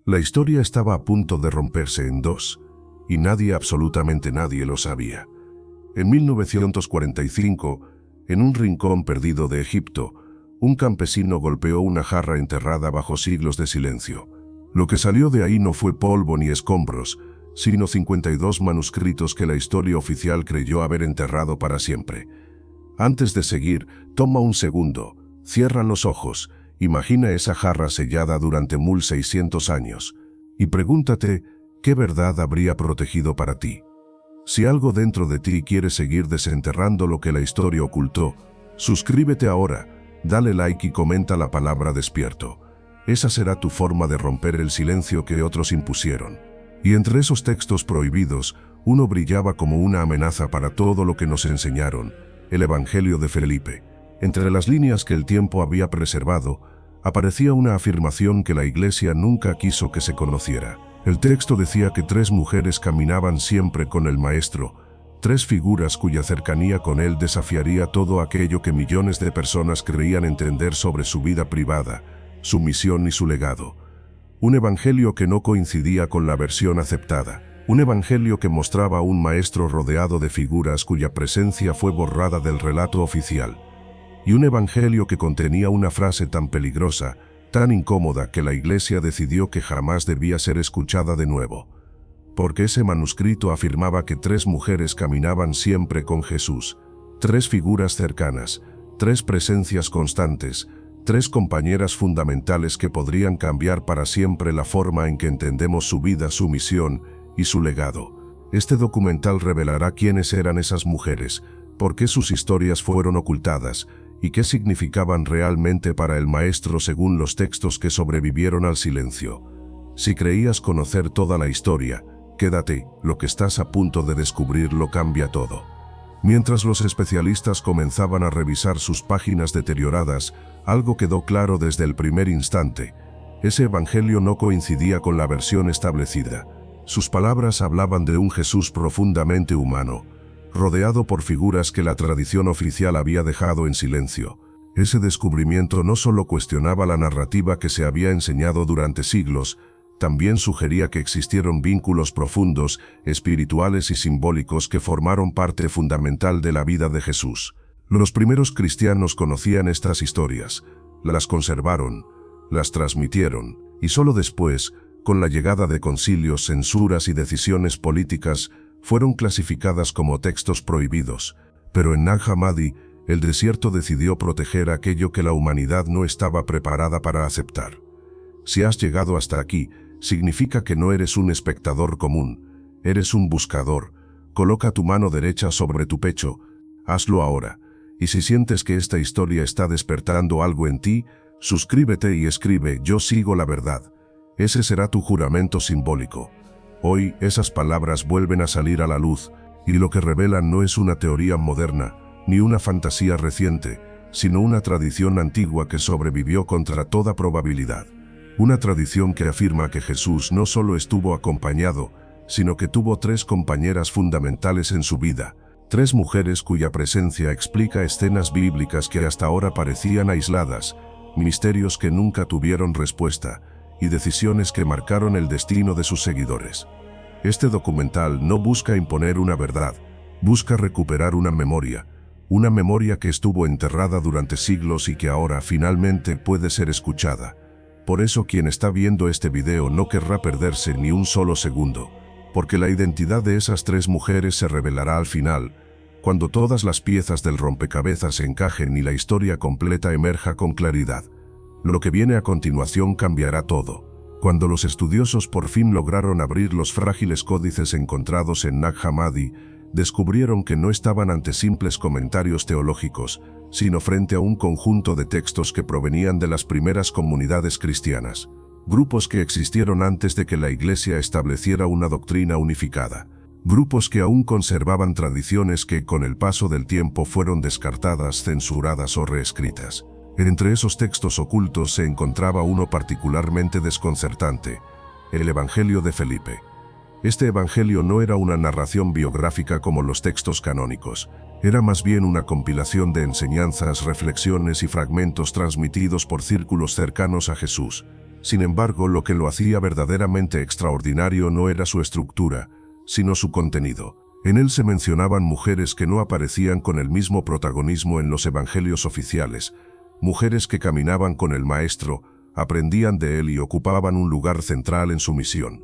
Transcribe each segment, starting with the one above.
La historia estaba a punto de romperse en dos, y nadie, absolutamente nadie, lo sabía. En 1945, en un rincón perdido de Egipto, un campesino golpeó una jarra enterrada bajo siglos de silencio. Lo que salió de ahí no fue polvo ni escombros, sino 52 manuscritos que la historia oficial creyó haber enterrado para siempre. Antes de seguir, toma un segundo, cierra los ojos, imagina esa jarra sellada durante 1600 años, y pregúntate qué verdad habría protegido para ti. Si algo dentro de ti quiere seguir desenterrando lo que la historia ocultó, suscríbete ahora, dale like y comenta la palabra despierto. Esa será tu forma de romper el silencio que otros impusieron. Y entre esos textos prohibidos, uno brillaba como una amenaza para todo lo que nos enseñaron, el Evangelio de Felipe. Entre las líneas que el tiempo había preservado, aparecía una afirmación que la Iglesia nunca quiso que se conociera. El texto decía que 3 mujeres caminaban siempre con el Maestro, 3 figuras cuya cercanía con él desafiaría todo aquello que millones de personas creían entender sobre su vida privada, su misión y su legado. Un evangelio que no coincidía con la versión aceptada. Un evangelio que mostraba a un maestro rodeado de figuras cuya presencia fue borrada del relato oficial. Y un evangelio que contenía una frase tan peligrosa, tan incómoda, que la Iglesia decidió que jamás debía ser escuchada de nuevo. Porque ese manuscrito afirmaba que 3 mujeres caminaban siempre con Jesús, 3 figuras cercanas, 3 presencias constantes, 3 compañeras fundamentales que podrían cambiar para siempre la forma en que entendemos su vida, su misión y su legado. Este documental revelará quiénes eran esas mujeres, por qué sus historias fueron ocultadas y qué significaban realmente para el Maestro según los textos que sobrevivieron al silencio. Si creías conocer toda la historia, quédate, lo que estás a punto de descubrir lo cambia todo. Mientras los especialistas comenzaban a revisar sus páginas deterioradas, algo quedó claro desde el primer instante. Ese evangelio no coincidía con la versión establecida. Sus palabras hablaban de un Jesús profundamente humano, rodeado por figuras que la tradición oficial había dejado en silencio. Ese descubrimiento no solo cuestionaba la narrativa que se había enseñado durante siglos, también sugería que existieron vínculos profundos, espirituales y simbólicos que formaron parte fundamental de la vida de Jesús. Los primeros cristianos conocían estas historias, las conservaron, las transmitieron, y solo después, con la llegada de concilios, censuras y decisiones políticas, fueron clasificadas como textos prohibidos. Pero en Nag Hammadi, el desierto decidió proteger aquello que la humanidad no estaba preparada para aceptar. Si has llegado hasta aquí, significa que no eres un espectador común, eres un buscador. Coloca tu mano derecha sobre tu pecho, hazlo ahora. Y si sientes que esta historia está despertando algo en ti, suscríbete y escribe «Yo sigo la verdad». Ese será tu juramento simbólico. Hoy esas palabras vuelven a salir a la luz, y lo que revelan no es una teoría moderna, ni una fantasía reciente, sino una tradición antigua que sobrevivió contra toda probabilidad. Una tradición que afirma que Jesús no solo estuvo acompañado, sino que tuvo 3 compañeras fundamentales en su vida, 3 mujeres cuya presencia explica escenas bíblicas que hasta ahora parecían aisladas, misterios que nunca tuvieron respuesta, y decisiones que marcaron el destino de sus seguidores. Este documental no busca imponer una verdad, busca recuperar una memoria que estuvo enterrada durante siglos y que ahora finalmente puede ser escuchada. Por eso quien está viendo este video no querrá perderse ni un solo segundo, porque la identidad de esas 3 mujeres se revelará al final, cuando todas las piezas del rompecabezas se encajen y la historia completa emerja con claridad. Lo que viene a continuación cambiará todo. Cuando los estudiosos por fin lograron abrir los frágiles códices encontrados en Nag Hammadi, descubrieron que no estaban ante simples comentarios teológicos, sino frente a un conjunto de textos que provenían de las primeras comunidades cristianas, grupos que existieron antes de que la Iglesia estableciera una doctrina unificada, grupos que aún conservaban tradiciones que con el paso del tiempo fueron descartadas, censuradas o reescritas. Entre esos textos ocultos se encontraba uno particularmente desconcertante, el Evangelio de Felipe. Este evangelio no era una narración biográfica como los textos canónicos, era más bien una compilación de enseñanzas, reflexiones y fragmentos transmitidos por círculos cercanos a Jesús. Sin embargo, lo que lo hacía verdaderamente extraordinario no era su estructura, sino su contenido. En él se mencionaban mujeres que no aparecían con el mismo protagonismo en los evangelios oficiales, mujeres que caminaban con el Maestro, aprendían de él y ocupaban un lugar central en su misión.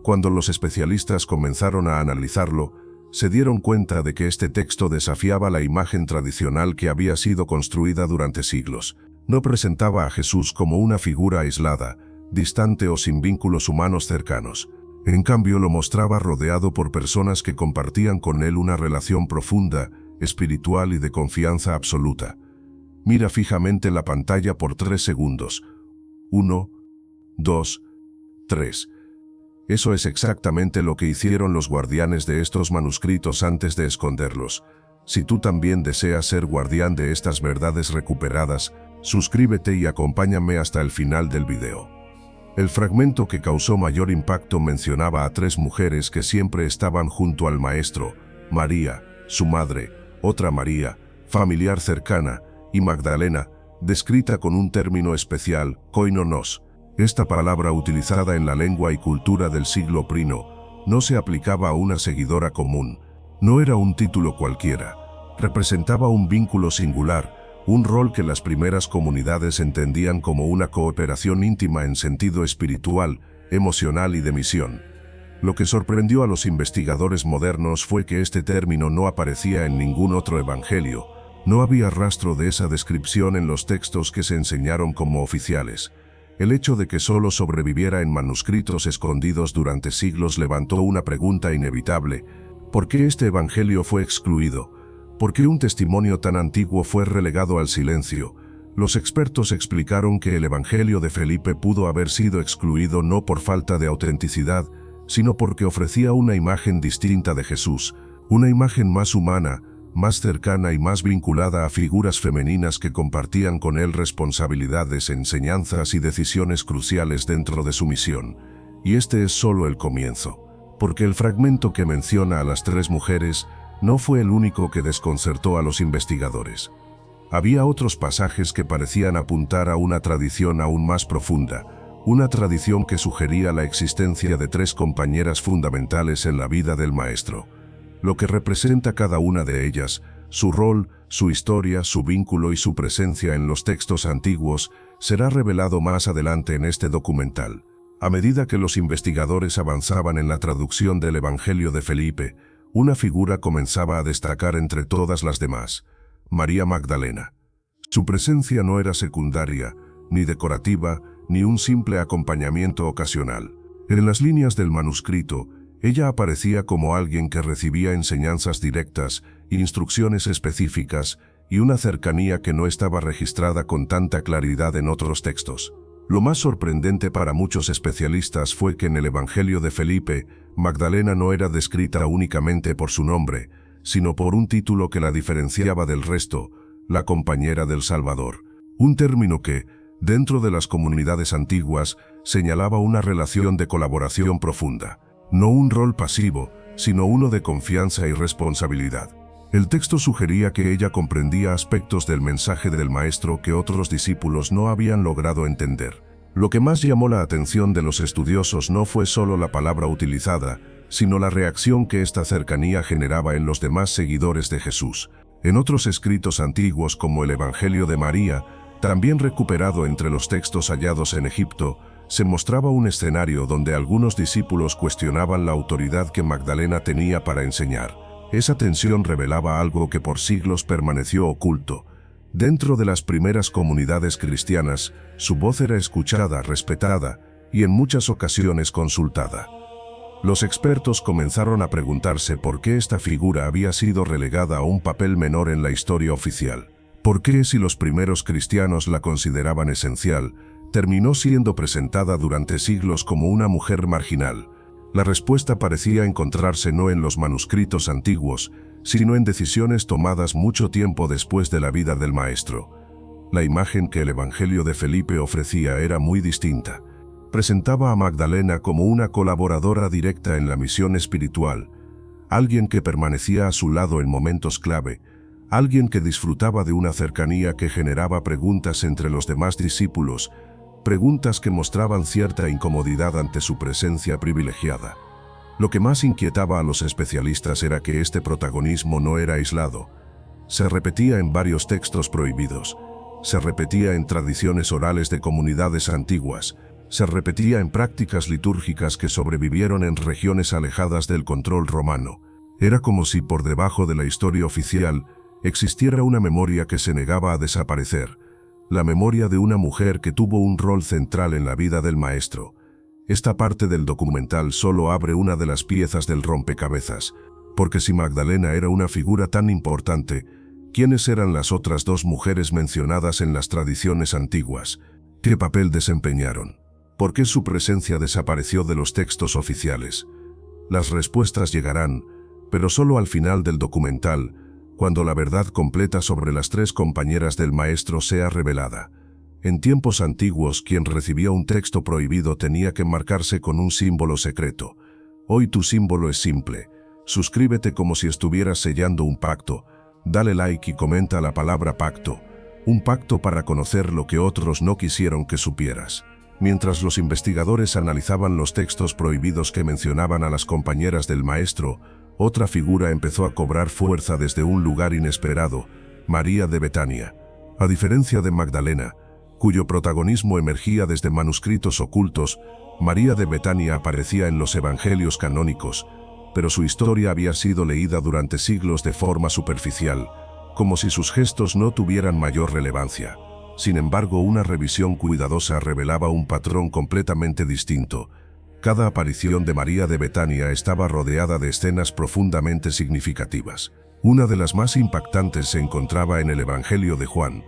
Cuando los especialistas comenzaron a analizarlo, se dieron cuenta de que este texto desafiaba la imagen tradicional que había sido construida durante siglos. No presentaba a Jesús como una figura aislada, distante o sin vínculos humanos cercanos. En cambio, lo mostraba rodeado por personas que compartían con él una relación profunda, espiritual y de confianza absoluta. Mira fijamente la pantalla por 3 segundos. 1, 2, 3. Eso es exactamente lo que hicieron los guardianes de estos manuscritos antes de esconderlos. Si tú también deseas ser guardián de estas verdades recuperadas, suscríbete y acompáñame hasta el final del video. El fragmento que causó mayor impacto mencionaba a 3 mujeres que siempre estaban junto al Maestro: María, su madre, otra María, familiar cercana, y Magdalena, descrita con un término especial, koinonos. Esta palabra, utilizada en la lengua y cultura del siglo I, no se aplicaba a una seguidora común. No era un título cualquiera. Representaba un vínculo singular, un rol que las primeras comunidades entendían como una cooperación íntima en sentido espiritual, emocional y de misión. Lo que sorprendió a los investigadores modernos fue que este término no aparecía en ningún otro evangelio. No había rastro de esa descripción en los textos que se enseñaron como oficiales. El hecho de que solo sobreviviera en manuscritos escondidos durante siglos levantó una pregunta inevitable: ¿por qué este evangelio fue excluido? ¿Por qué un testimonio tan antiguo fue relegado al silencio? Los expertos explicaron que el evangelio de Felipe pudo haber sido excluido no por falta de autenticidad, sino porque ofrecía una imagen distinta de Jesús, una imagen más humana, más cercana y más vinculada a figuras femeninas que compartían con él responsabilidades, enseñanzas y decisiones cruciales dentro de su misión. Y este es solo el comienzo, porque el fragmento que menciona a las 3 mujeres no fue el único que desconcertó a los investigadores. Había otros pasajes que parecían apuntar a una tradición aún más profunda, una tradición que sugería la existencia de 3 compañeras fundamentales en la vida del Maestro. Lo que representa cada una de ellas, su rol, su historia, su vínculo y su presencia en los textos antiguos, será revelado más adelante en este documental. A medida que los investigadores avanzaban en la traducción del Evangelio de Felipe, una figura comenzaba a destacar entre todas las demás: María Magdalena. Su presencia no era secundaria, ni decorativa, ni un simple acompañamiento ocasional. En las líneas del manuscrito, ella aparecía como alguien que recibía enseñanzas directas, instrucciones específicas y una cercanía que no estaba registrada con tanta claridad en otros textos. Lo más sorprendente para muchos especialistas fue que en el Evangelio de Felipe, Magdalena no era descrita únicamente por su nombre, sino por un título que la diferenciaba del resto: la compañera del Salvador. Un término que, dentro de las comunidades antiguas, señalaba una relación de colaboración profunda. No un rol pasivo, sino uno de confianza y responsabilidad. El texto sugería que ella comprendía aspectos del mensaje del Maestro que otros discípulos no habían logrado entender. Lo que más llamó la atención de los estudiosos no fue solo la palabra utilizada, sino la reacción que esta cercanía generaba en los demás seguidores de Jesús. En otros escritos antiguos, como el Evangelio de María, también recuperado entre los textos hallados en Egipto, se mostraba un escenario donde algunos discípulos cuestionaban la autoridad que Magdalena tenía para enseñar. Esa tensión revelaba algo que por siglos permaneció oculto. Dentro de las primeras comunidades cristianas, su voz era escuchada, respetada y en muchas ocasiones consultada. Los expertos comenzaron a preguntarse por qué esta figura había sido relegada a un papel menor en la historia oficial. ¿Por qué, si los primeros cristianos la consideraban esencial, terminó siendo presentada durante siglos como una mujer marginal? La respuesta parecía encontrarse no en los manuscritos antiguos, sino en decisiones tomadas mucho tiempo después de la vida del Maestro. La imagen que el Evangelio de Felipe ofrecía era muy distinta. Presentaba a Magdalena como una colaboradora directa en la misión espiritual, alguien que permanecía a su lado en momentos clave, alguien que disfrutaba de una cercanía que generaba preguntas entre los demás discípulos, preguntas que mostraban cierta incomodidad ante su presencia privilegiada. Lo que más inquietaba a los especialistas era que este protagonismo no era aislado. Se repetía en varios textos prohibidos, se repetía en tradiciones orales de comunidades antiguas, se repetía en prácticas litúrgicas que sobrevivieron en regiones alejadas del control romano. Era como si por debajo de la historia oficial existiera una memoria que se negaba a desaparecer, la memoria de una mujer que tuvo un rol central en la vida del maestro. Esta parte del documental solo abre una de las piezas del rompecabezas, porque si Magdalena era una figura tan importante, ¿quiénes eran las otras dos mujeres mencionadas en las tradiciones antiguas? ¿Qué papel desempeñaron? ¿Por qué su presencia desapareció de los textos oficiales? Las respuestas llegarán, pero solo al final del documental, cuando la verdad completa sobre las tres compañeras del maestro sea revelada. En tiempos antiguos, quien recibía un texto prohibido tenía que marcarse con un símbolo secreto. Hoy tu símbolo es simple. Suscríbete como si estuvieras sellando un pacto. Dale like y comenta la palabra pacto. Un pacto para conocer lo que otros no quisieron que supieras. Mientras los investigadores analizaban los textos prohibidos que mencionaban a las compañeras del maestro, otra figura empezó a cobrar fuerza desde un lugar inesperado: María de Betania. A diferencia de Magdalena, cuyo protagonismo emergía desde manuscritos ocultos, María de Betania aparecía en los evangelios canónicos, pero su historia había sido leída durante siglos de forma superficial, como si sus gestos no tuvieran mayor relevancia. Sin embargo, una revisión cuidadosa revelaba un patrón completamente distinto. Cada aparición de María de Betania estaba rodeada de escenas profundamente significativas. Una de las más impactantes se encontraba en el Evangelio de Juan,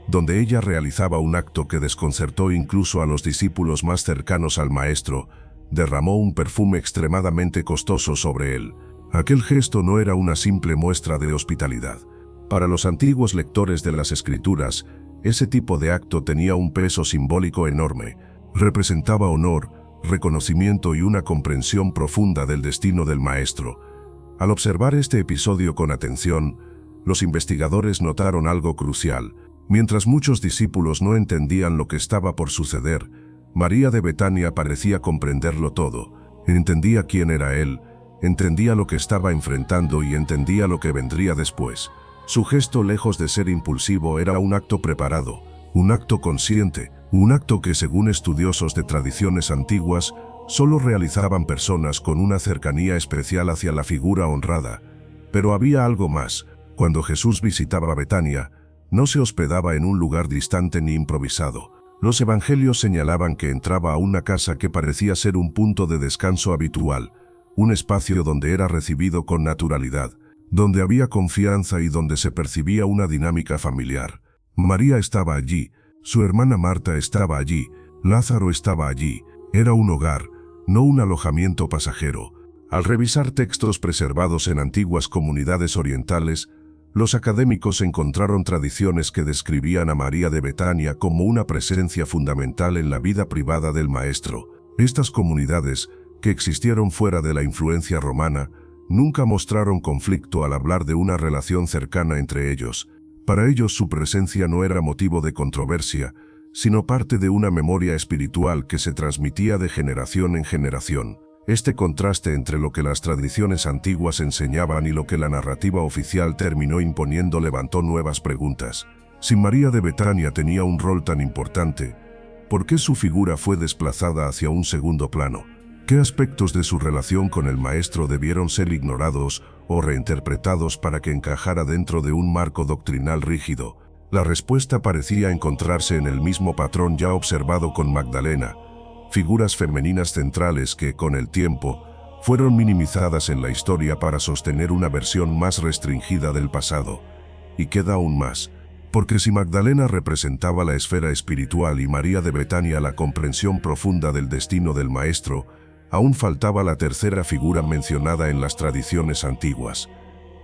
donde ella realizaba un acto que desconcertó incluso a los discípulos más cercanos al maestro. Derramó un perfume extremadamente costoso sobre él. Aquel gesto no era una simple muestra de hospitalidad. Para los antiguos lectores de las Escrituras, ese tipo de acto tenía un peso simbólico enorme. Representaba honor, reconocimiento y una comprensión profunda del destino del maestro. Al observar este episodio con atención, los investigadores notaron algo crucial. Mientras muchos discípulos no entendían lo que estaba por suceder, María de Betania parecía comprenderlo todo. Entendía quién era él, entendía lo que estaba enfrentando y entendía lo que vendría después. Su gesto, lejos de ser impulsivo, era un acto preparado, un acto consciente, un acto que, según estudiosos de tradiciones antiguas, solo realizaban personas con una cercanía especial hacia la figura honrada. Pero había algo más. Cuando Jesús visitaba Betania, no se hospedaba en un lugar distante ni improvisado. Los evangelios señalaban que entraba a una casa que parecía ser un punto de descanso habitual, un espacio donde era recibido con naturalidad, donde había confianza y donde se percibía una dinámica familiar. María estaba allí, su hermana Marta estaba allí, Lázaro estaba allí. Era un hogar, no un alojamiento pasajero. Al revisar textos preservados en antiguas comunidades orientales, los académicos encontraron tradiciones que describían a María de Betania como una presencia fundamental en la vida privada del maestro. Estas comunidades, que existieron fuera de la influencia romana, nunca mostraron conflicto al hablar de una relación cercana entre ellos. Para ellos su presencia no era motivo de controversia, sino parte de una memoria espiritual que se transmitía de generación en generación. Este contraste entre lo que las tradiciones antiguas enseñaban y lo que la narrativa oficial terminó imponiendo levantó nuevas preguntas. Si María de Betania tenía un rol tan importante, ¿por qué su figura fue desplazada hacia un segundo plano? ¿Qué aspectos de su relación con el maestro debieron ser ignorados o reinterpretados para que encajara dentro de un marco doctrinal rígido? La respuesta parecía encontrarse en el mismo patrón ya observado con Magdalena. Figuras femeninas centrales que, con el tiempo, fueron minimizadas en la historia para sostener una versión más restringida del pasado. Y queda aún más, porque si Magdalena representaba la esfera espiritual y María de Betania la comprensión profunda del destino del maestro, aún faltaba la tercera figura mencionada en las tradiciones antiguas.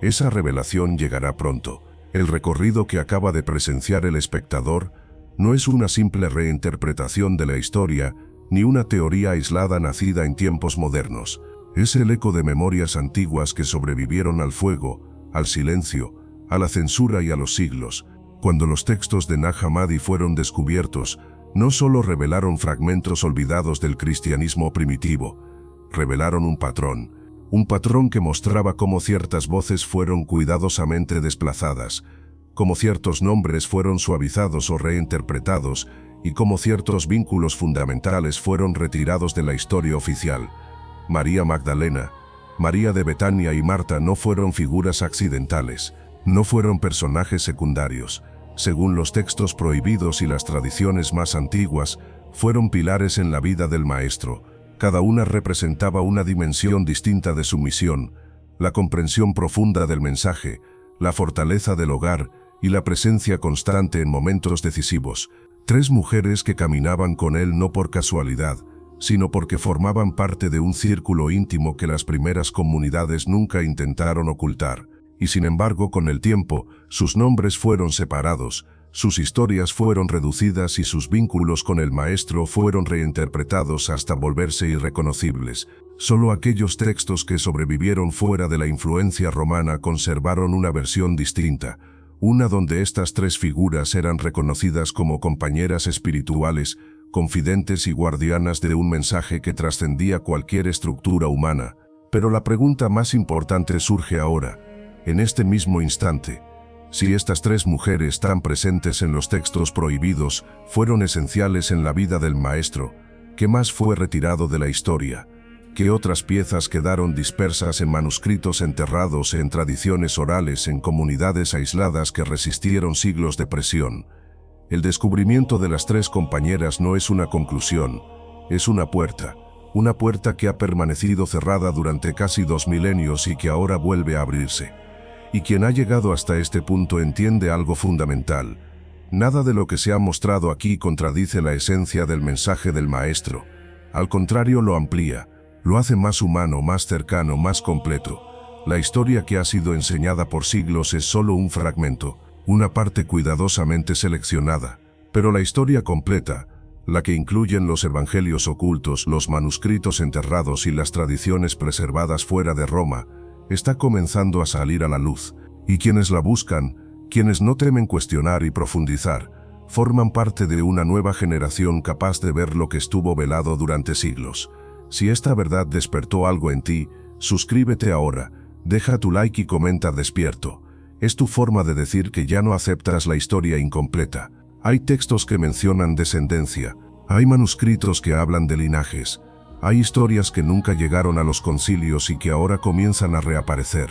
Esa revelación llegará pronto. El recorrido que acaba de presenciar el espectador no es una simple reinterpretación de la historia, ni una teoría aislada nacida en tiempos modernos. Es el eco de memorias antiguas que sobrevivieron al fuego, al silencio, a la censura y a los siglos. Cuando los textos de Nag Hammadi fueron descubiertos, no solo revelaron fragmentos olvidados del cristianismo primitivo, revelaron un patrón que mostraba cómo ciertas voces fueron cuidadosamente desplazadas, cómo ciertos nombres fueron suavizados o reinterpretados y cómo ciertos vínculos fundamentales fueron retirados de la historia oficial. María Magdalena, María de Betania y Marta no fueron figuras accidentales, no fueron personajes secundarios. Según los textos prohibidos y las tradiciones más antiguas, fueron pilares en la vida del Maestro. Cada una representaba una dimensión distinta de su misión, la comprensión profunda del mensaje, la fortaleza del hogar y la presencia constante en momentos decisivos. 3 mujeres que caminaban con él no por casualidad, sino porque formaban parte de un círculo íntimo que las primeras comunidades nunca intentaron ocultar. Y sin embargo, con el tiempo, sus nombres fueron separados, sus historias fueron reducidas y sus vínculos con el Maestro fueron reinterpretados hasta volverse irreconocibles. Solo aquellos textos que sobrevivieron fuera de la influencia romana conservaron una versión distinta, una donde estas 3 figuras eran reconocidas como compañeras espirituales, confidentes y guardianas de un mensaje que trascendía cualquier estructura humana. Pero la pregunta más importante surge ahora, en este mismo instante. Si estas 3 mujeres tan presentes en los textos prohibidos fueron esenciales en la vida del Maestro, ¿qué más fue retirado de la historia? ¿Qué otras piezas quedaron dispersas en manuscritos enterrados en tradiciones orales en comunidades aisladas que resistieron siglos de presión? El descubrimiento de las 3 compañeras no es una conclusión, es una puerta que ha permanecido cerrada durante casi 2 milenios y que ahora vuelve a abrirse. Y quien ha llegado hasta este punto entiende algo fundamental. Nada de lo que se ha mostrado aquí contradice la esencia del mensaje del Maestro. Al contrario, lo amplía, lo hace más humano, más cercano, más completo. La historia que ha sido enseñada por siglos es solo un fragmento, una parte cuidadosamente seleccionada. Pero la historia completa, la que incluyen los evangelios ocultos, los manuscritos enterrados y las tradiciones preservadas fuera de Roma, está comenzando a salir a la luz, y quienes la buscan, quienes no temen cuestionar y profundizar, forman parte de una nueva generación capaz de ver lo que estuvo velado durante siglos. Si esta verdad despertó algo en ti, suscríbete ahora, deja tu like y comenta despierto. Es tu forma de decir que ya no aceptas la historia incompleta. Hay textos que mencionan descendencia, hay manuscritos que hablan de linajes, hay historias que nunca llegaron a los concilios y que ahora comienzan a reaparecer.